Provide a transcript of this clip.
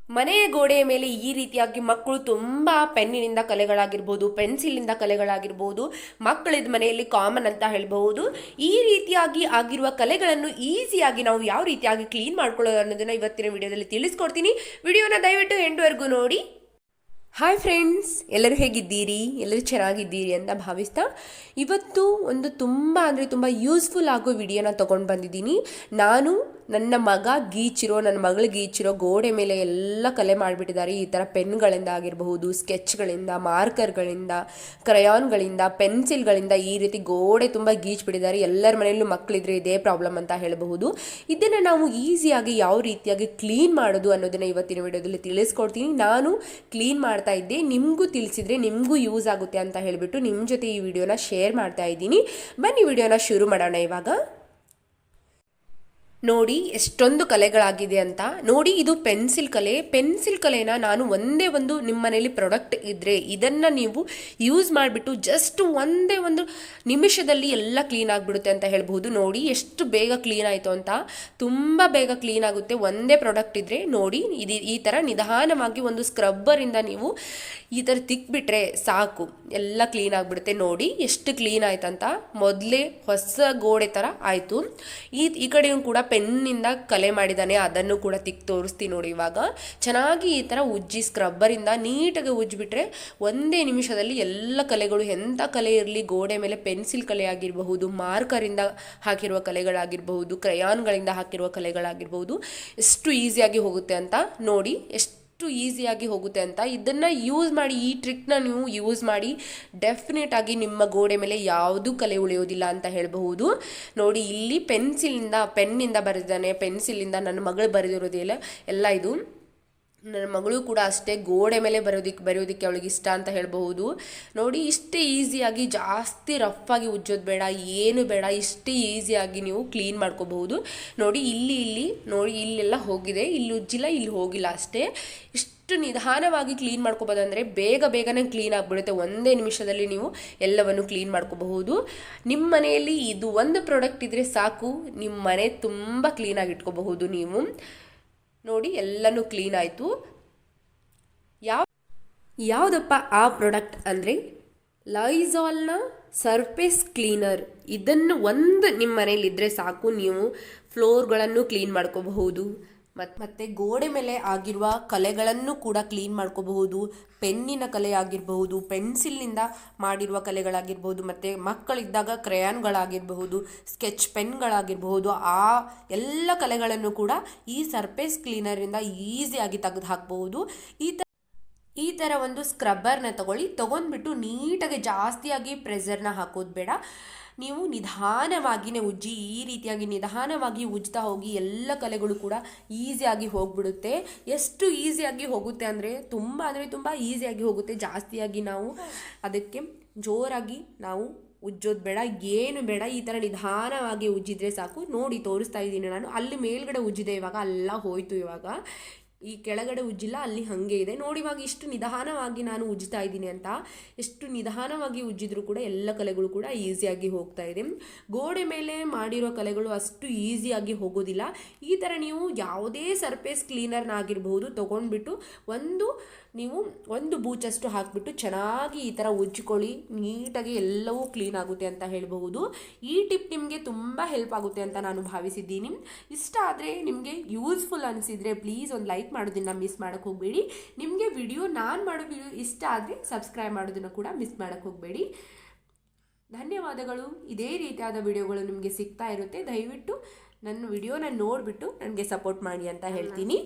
ಮನೆಯ ಗೋಡೆಯ ಮೇಲೆ ಈ ರೀತಿಯಾಗಿ ಮಕ್ಕಳು ತುಂಬ ಪೆನ್ನಿನಿಂದ ಕಲೆಗಳಾಗಿರ್ಬೋದು, ಪೆನ್ಸಿಲಿಂದ ಕಲೆಗಳಾಗಿರ್ಬೋದು, ಮಕ್ಕಳಿದ ಮನೆಯಲ್ಲಿ ಕಾಮನ್ ಅಂತ ಹೇಳ್ಬಹುದು. ಈ ರೀತಿಯಾಗಿ ಆಗಿರುವ ಕಲೆಗಳನ್ನು ಈಸಿಯಾಗಿ ನಾವು ಯಾವ ರೀತಿಯಾಗಿ ಕ್ಲೀನ್ ಮಾಡ್ಕೊಳ್ಳೋದು ಅನ್ನೋದನ್ನ ಇವತ್ತಿನ ವಿಡಿಯೋದಲ್ಲಿ ತಿಳಿಸ್ಕೊಡ್ತೀನಿ. ವಿಡಿಯೋನ ದಯವಿಟ್ಟು ಎಂಡ್ವರೆಗೂ ನೋಡಿ. ಹಾಯ್ ಫ್ರೆಂಡ್ಸ್, ಎಲ್ಲರೂ ಹೇಗಿದ್ದೀರಿ? ಎಲ್ಲರೂ ಚೆನ್ನಾಗಿದ್ದೀರಿ ಅಂತ ಭಾವಿಸ್ತಾ ಇವತ್ತು ಒಂದು ತುಂಬ ಅಂದರೆ ತುಂಬ ಯೂಸ್ಫುಲ್ ಆಗೋ ವಿಡಿಯೋನ ತೊಗೊಂಡು ಬಂದಿದ್ದೀನಿ. ನಾನು ನನ್ನ ಮಗಳು ಗೀಚಿರೋ ಗೋಡೆ ಮೇಲೆ ಎಲ್ಲ ಕಲೆ ಮಾಡಿಬಿಟ್ಟಿದ್ದಾರೆ. ಈ ಥರ ಪೆನ್ಗಳಿಂದ ಆಗಿರಬಹುದು, ಸ್ಕೆಚ್ಗಳಿಂದ, ಮಾರ್ಕರ್ಗಳಿಂದ, ಕ್ರಯಾನ್ಗಳಿಂದ, ಪೆನ್ಸಿಲ್ಗಳಿಂದ ಈ ರೀತಿ ಗೋಡೆ ತುಂಬ ಗೀಚ್ಬಿಟ್ಟಿದ್ದಾರೆ. ಎಲ್ಲರ ಮನೆಯಲ್ಲೂ ಮಕ್ಕಳಿದ್ರೆ ಇದೇ ಪ್ರಾಬ್ಲಮ್ ಅಂತ ಹೇಳಬಹುದು. ಇದನ್ನು ನಾವು ಈಸಿಯಾಗಿ ಯಾವ ರೀತಿಯಾಗಿ ಕ್ಲೀನ್ ಮಾಡೋದು ಅನ್ನೋದನ್ನು ಇವತ್ತಿನ ವಿಡಿಯೋದಲ್ಲಿ ತಿಳಿಸ್ಕೊಡ್ತೀನಿ. ನಾನು ಕ್ಲೀನ್ ಮಾಡ್ತಾ ಇದ್ದೆ, ನಿಮಗೂ ತಿಳಿಸಿದ್ರೆ ನಿಮಗೂ ಯೂಸ್ ಆಗುತ್ತೆ ಅಂತ ಹೇಳಿಬಿಟ್ಟು ನಿಮ್ಮ ಜೊತೆ ಈ ವಿಡಿಯೋನ ಶೇರ್ ಮಾಡ್ತಾ ಇದ್ದೀನಿ. ಬನ್ನಿ ವಿಡಿಯೋನ ಶುರು ಮಾಡೋಣ. ಇವಾಗ ನೋಡಿ ಎಷ್ಟೊಂದು ಕಲೆಗಳಾಗಿದೆ ಅಂತ. ನೋಡಿ, ಇದು ಪೆನ್ಸಿಲ್ ಕಲೆನ ನಾನು ಒಂದೇ ಒಂದು ನಿಮ್ಮ ಮನೇಲಿ ಪ್ರಾಡಕ್ಟ್ ಇದ್ದರೆ ಇದನ್ನು ನೀವು ಯೂಸ್ ಮಾಡಿಬಿಟ್ಟು ಜಸ್ಟ್ ಒಂದೇ ಒಂದು ನಿಮಿಷದಲ್ಲಿ ಎಲ್ಲ ಕ್ಲೀನ್ ಆಗಿಬಿಡುತ್ತೆ ಅಂತ ಹೇಳ್ಬೋದು. ನೋಡಿ ಎಷ್ಟು ಬೇಗ ಕ್ಲೀನ್ ಆಯಿತು ಅಂತ, ತುಂಬ ಬೇಗ ಕ್ಲೀನ್ ಆಗುತ್ತೆ ಒಂದೇ ಪ್ರಾಡಕ್ಟ್ ಇದ್ದರೆ. ನೋಡಿ, ಈ ಥರ ನಿಧಾನವಾಗಿ ಒಂದು ಸ್ಕ್ರಬ್ಬರಿಂದ ನೀವು ಈ ಥರ ತಿಕ್ಬಿಟ್ರೆ ಸಾಕು, ಎಲ್ಲ ಕ್ಲೀನ್ ಆಗಿಬಿಡುತ್ತೆ. ನೋಡಿ ಎಷ್ಟು ಕ್ಲೀನ್ ಆಯ್ತಂತ, ಮೊದಲೇ ಹೊಸ ಗೋಡೆ ಥರ ಆಯಿತು. ಈ ಕಡೆಯೂ ಕೂಡ ಪೆನ್ನಿಂದ ಕಲೆ ಮಾಡಿದ್ದಾನೆ, ಅದನ್ನು ಕೂಡ ತೋರಿಸ್ತೀನಿ ನೋಡಿ. ಇವಾಗ ಚೆನ್ನಾಗಿ ಈ ಥರ ಉಜ್ಜಿ ಸ್ಕ್ರಬ್ಬರಿಂದ ನೀಟಾಗಿ ಉಜ್ಜಿಬಿಟ್ರೆ ಒಂದೇ ನಿಮಿಷದಲ್ಲಿ ಎಲ್ಲ ಕಲೆಗಳು, ಎಂಥ ಕಲೆ ಇರಲಿ, ಗೋಡೆ ಮೇಲೆ ಪೆನ್ಸಿಲ್ ಕಲೆ ಆಗಿರಬಹುದು, ಮಾರ್ಕರಿಂದ ಹಾಕಿರುವ ಕಲೆಗಳಾಗಿರಬಹುದು, ಕ್ರಯಾನ್ಗಳಿಂದ ಹಾಕಿರುವ ಕಲೆಗಳಾಗಿರ್ಬಹುದು, ಎಷ್ಟು ಈಸಿಯಾಗಿ ಹೋಗುತ್ತೆ ಅಂತ ನೋಡಿ. ಎಷ್ಟು ಈಸಿಯಾಗಿ ಹೋಗುತ್ತೆ ಅಂತ. ಇದನ್ನು ಯೂಸ್ ಮಾಡಿ, ಈ ಟ್ರಿಕ್ನ ನೀವು ಯೂಸ್ ಮಾಡಿ, ಡೆಫಿನೆಟ್ ಆಗಿ ನಿಮ್ಮ ಗೋಡೆ ಮೇಲೆ ಯಾವುದೂ ಕಲೆ ಉಳಿಯೋದಿಲ್ಲ ಅಂತ ಹೇಳಬಹುದು. ನೋಡಿ, ಇಲ್ಲಿ ಪೆನ್ನಿಂದ ಬರೆದಿದ್ದಾನೆ, ಪೆನ್ಸಿಲಿಂದ ನನ್ನ ಮಗಳು ಬರೆದಿರೋದಿಲ್ಲ ಎಲ್ಲ. ಇದು ನನ್ನ ಮಗಳು ಕೂಡ ಅಷ್ಟೇ, ಗೋಡೆ ಮೇಲೆ ಬರೆಯೋದಕ್ಕೆ ಅವಳಿಗೆ ಇಷ್ಟ ಅಂತ ಹೇಳಬಹುದು. ನೋಡಿ, ಇಷ್ಟೇ ಈಸಿಯಾಗಿ, ಜಾಸ್ತಿ ರಫ್ ಆಗಿ ಉಜ್ಜೋದು ಬೇಡ, ಏನು ಬೇಡ, ಇಷ್ಟೇ ಈಸಿಯಾಗಿ ನೀವು ಕ್ಲೀನ್ ಮಾಡ್ಕೋಬಹುದು. ನೋಡಿ, ನೋಡಿ ಇಲ್ಲೆಲ್ಲ ಹೋಗಿದೆ, ಇಲ್ಲಿ ಉಜ್ಜಿಲ್ಲ, ಇಲ್ಲಿ ಹೋಗಿಲ್ಲ ಅಷ್ಟೇ. ಇಷ್ಟು ನಿಧಾನವಾಗಿ ಕ್ಲೀನ್ ಮಾಡ್ಕೋಬೋದಂದರೆ ಬೇಗನೆ ಕ್ಲೀನ್ ಆಗಿಬಿಡುತ್ತೆ. ಒಂದೇ ನಿಮಿಷದಲ್ಲಿ ನೀವು ಎಲ್ಲವನ್ನು ಕ್ಲೀನ್ ಮಾಡ್ಕೋಬಹುದು. ನಿಮ್ಮ ಮನೆಯಲ್ಲಿ ಇದು ಒಂದು ಪ್ರಾಡಕ್ಟ್ ಇದ್ದರೆ ಸಾಕು, ನಿಮ್ಮ ಮನೆ ತುಂಬ ಕ್ಲೀನಾಗಿ ಇಟ್ಕೋಬಹುದು ನೀವು. ನೋಡಿ, ಎಲ್ಲನೂ ಕ್ಲೀನ್ ಆಯಿತು. ಯಾವುದಪ್ಪ ಆ ಪ್ರಾಡಕ್ಟ್ ಅಂದರೆ ಲೈಝಾಲ್ನ ಸರ್ಫೇಸ್ ಕ್ಲೀನರ್. ಇದನ್ನು ಒಂದು ನಿಮ್ಮ ಮನೇಲಿದ್ದರೆ ಸಾಕು, ನೀವು ಫ್ಲೋರ್ಗಳನ್ನು ಕ್ಲೀನ್ ಮಾಡ್ಕೋಬಹುದು. ಮತ್ತು ಗೋಡೆ ಮೇಲೆ ಆಗಿರುವ ಕಲೆಗಳನ್ನು ಕೂಡ ಕ್ಲೀನ್ ಮಾಡ್ಕೋಬಹುದು. ಪೆನ್ನಿನ ಕಲೆ ಆಗಿರಬಹುದು, ಪೆನ್ಸಿಲ್ನಿಂದ ಮಾಡಿರುವ ಕಲೆಗಳಾಗಿರ್ಬೋದು, ಮತ್ತು ಮಕ್ಕಳಿದ್ದಾಗ ಕ್ರಯಾನ್ಗಳಾಗಿರಬಹುದು, ಸ್ಕೆಚ್ ಪೆನ್ಗಳಾಗಿರಬಹುದು, ಆ ಎಲ್ಲ ಕಲೆಗಳನ್ನು ಕೂಡ ಈ ಸರ್ಫೇಸ್ ಕ್ಲೀನರಿಂದ ಈಸಿಯಾಗಿ ತೆಗೆದು ಹಾಕಬಹುದು. ಈ ಥರ ಒಂದು ಸ್ಕ್ರಬ್ಬರ್ನ ತೊಗೊಂಡ್ಬಿಟ್ಟು ನೀಟಾಗಿ ಜಾಸ್ತಿಯಾಗಿ ಪ್ರೆಷರ್ನ ಹಾಕೋದು ಬೇಡ. ನೀವು ನಿಧಾನವಾಗಿಯೇ ಉಜ್ಜಿ, ಈ ರೀತಿಯಾಗಿ ನಿಧಾನವಾಗಿ ಉಜ್ತಾ ಹೋಗಿ ಎಲ್ಲ ಕಲೆಗಳು ಕೂಡ ಈಸಿಯಾಗಿ ಹೋಗಿಬಿಡುತ್ತೆ. ಎಷ್ಟು ಈಸಿಯಾಗಿ ಹೋಗುತ್ತೆ ಅಂದರೆ ತುಂಬ ಈಸಿಯಾಗಿ ಹೋಗುತ್ತೆ. ಜಾಸ್ತಿಯಾಗಿ ನಾವು ಅದಕ್ಕೆ ಜೋರಾಗಿ ನಾವು ಉಜ್ಜೋದು ಬೇಡ, ಏನು ಬೇಡ. ಈ ಥರ ನಿಧಾನವಾಗಿ ಉಜ್ಜಿದ್ರೆ ಸಾಕು. ನೋಡಿ, ತೋರಿಸ್ತಾ ಇದ್ದೀನಿ ನಾನು. ಅಲ್ಲಿ ಮೇಲ್ಗಡೆ ಉಜ್ಜಿದೆ, ಇವಾಗ ಎಲ್ಲ ಹೋಯಿತು. ಇವಾಗ ಈ ಕೆಳಗಡೆ ಉಜ್ಜಿಲ್ಲ, ಅಲ್ಲಿ ಹಾಗೆ ಇದೆ ನೋಡಿ. ಇವಾಗ ಇಷ್ಟು ನಿಧಾನವಾಗಿ ನಾನು ಉಜ್ಜ್ತಾ ಇದ್ದೀನಿ ಅಂತ, ಎಷ್ಟು ನಿಧಾನವಾಗಿ ಉಜ್ಜಿದ್ರೂ ಕೂಡ ಎಲ್ಲ ಕಲೆಗಳು ಕೂಡ ಈಸಿಯಾಗಿ ಹೋಗ್ತಾ ಇದೆ. ಗೋಡೆ ಮೇಲೆ ಮಾಡಿರೋ ಕಲೆಗಳು ಅಷ್ಟು ಈಸಿಯಾಗಿ ಹೋಗೋದಿಲ್ಲ. ಈ ಥರ ನೀವು ಯಾವುದೇ ಸರ್ಫೇಸ್ ಕ್ಲೀನರ್ನಾಗಿರ್ಬೋದು ತೊಗೊಂಡ್ಬಿಟ್ಟು ನೀವು ಒಂದು ಬೂಚಷ್ಟು ಹಾಕಿಬಿಟ್ಟು ಚೆನ್ನಾಗಿ ಈ ಥರ ಉಜ್ಜಿಕೊಳ್ಳಿ, ನೀಟಾಗಿ ಎಲ್ಲವೂ ಕ್ಲೀನ್ ಆಗುತ್ತೆ ಅಂತ ಹೇಳಬಹುದು. ಈ ಟಿಪ್ ನಿಮಗೆ ತುಂಬ ಹೆಲ್ಪ್ ಆಗುತ್ತೆ ಅಂತ ನಾನು ಭಾವಿಸಿದ್ದೀನಿ. ಇಷ್ಟ ಆದರೆ, ನಿಮಗೆ ಯೂಸ್ಫುಲ್ ಅನಿಸಿದರೆ ಪ್ಲೀಸ್ ಒಂದು ಲೈಕ್ ಮಾಡೋದನ್ನು ಮಿಸ್ ಮಾಡೋಕ್ಕೆ ಹೋಗಬೇಡಿ. ನಿಮಗೆ ನಾನು ಮಾಡೋ ವಿಡಿಯೋ ಇಷ್ಟ ಆದರೆ ಸಬ್ಸ್ಕ್ರೈಬ್ ಮಾಡೋದನ್ನು ಕೂಡ ಮಿಸ್ ಮಾಡೋಕ್ಕೆ ಹೋಗಬೇಡಿ. ಧನ್ಯವಾದಗಳು. ಇದೇ ರೀತಿಯಾದ ವಿಡಿಯೋಗಳು ನಿಮಗೆ ಸಿಗ್ತಾ ಇರುತ್ತೆ. ದಯವಿಟ್ಟು ನನ್ನ ವಿಡಿಯೋನ ನೋಡಿಬಿಟ್ಟು ನನಗೆ ಸಪೋರ್ಟ್ ಮಾಡಿ ಅಂತ ಹೇಳ್ತೀನಿ.